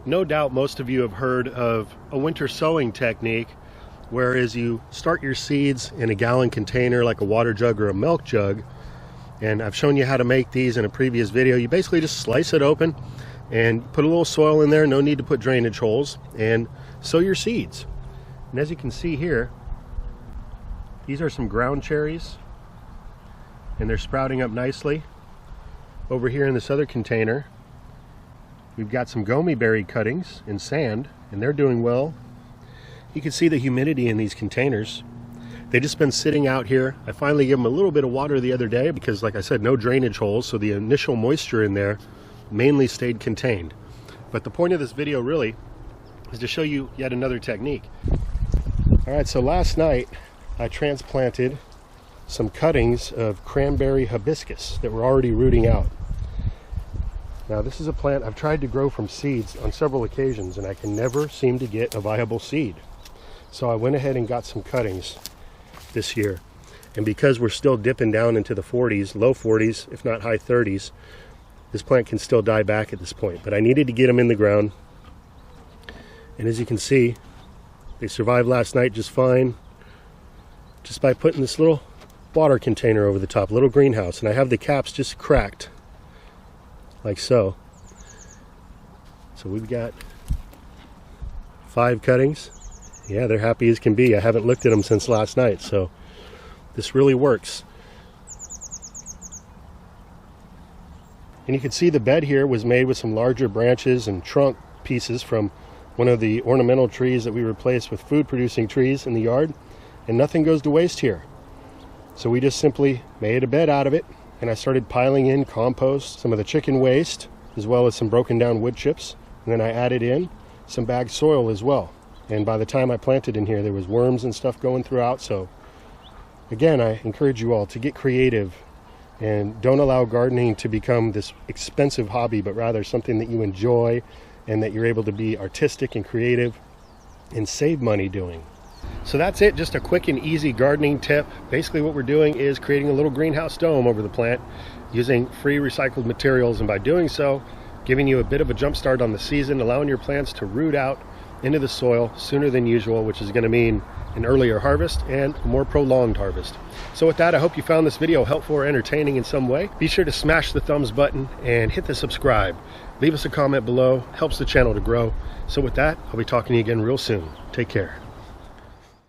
No doubt most of you have heard of a winter sowing technique, whereas you start your seeds in a gallon container like a water jug or a milk jug. And I've shown you how to make these in a previous video. You basically just slice it open and put a little soil in there. No need to put drainage holes, and sow your seeds. And as you can see here, these are some ground cherries, and they're sprouting up nicely. Over here in this other container, we've got some gomi berry cuttings in sand, and they're doing well. You can see the humidity in these containers. They've just been sitting out here. I finally gave them a little bit of water the other day because, like I said, no drainage holes, so the initial moisture in there mainly stayed contained. But the point of this video really is to show you yet another technique. Alright, so last night I transplanted some cuttings of cranberry hibiscus that were already rooting out. Now this is a plant I've tried to grow from seeds on several occasions, and I can never seem to get a viable seed. So I went ahead and got some cuttings this year. And because we're still dipping down into the 40s, low 40s, if not high 30s, this plant can still die back at this point. But I needed to get them in the ground. And as you can see, they survived last night just fine, just by putting this little water container over the top, little greenhouse. And I have the caps just cracked, like so. So we've got 5 cuttings. Yeah, they're happy as can be. I haven't looked at them since last night, so this really works. And you can see the bed here was made with some larger branches and trunk pieces from one of the ornamental trees that we replaced with food producing trees in the yard, and nothing goes to waste here. So we just simply made a bed out of it, and I started piling in compost, some of the chicken waste, as well as some broken down wood chips, and then I added in some bagged soil as well. And by the time I planted in here, there was worms and stuff going throughout. So again, I encourage you all to get creative and don't allow gardening to become this expensive hobby, but rather something that you enjoy and that you're able to be artistic and creative and save money doing. So that's it, just a quick and easy gardening tip. Basically what we're doing is creating a little greenhouse dome over the plant using free recycled materials, and by doing so, giving you a bit of a jump start on the season, allowing your plants to root out into the soil sooner than usual, which is going to mean an earlier harvest and a more prolonged harvest. So with that, I hope you found this video helpful or entertaining in some way. Be sure to smash the thumbs button and hit the subscribe. Leave us a comment below, helps the channel to grow. So with that, I'll be talking to you again real soon. Take care.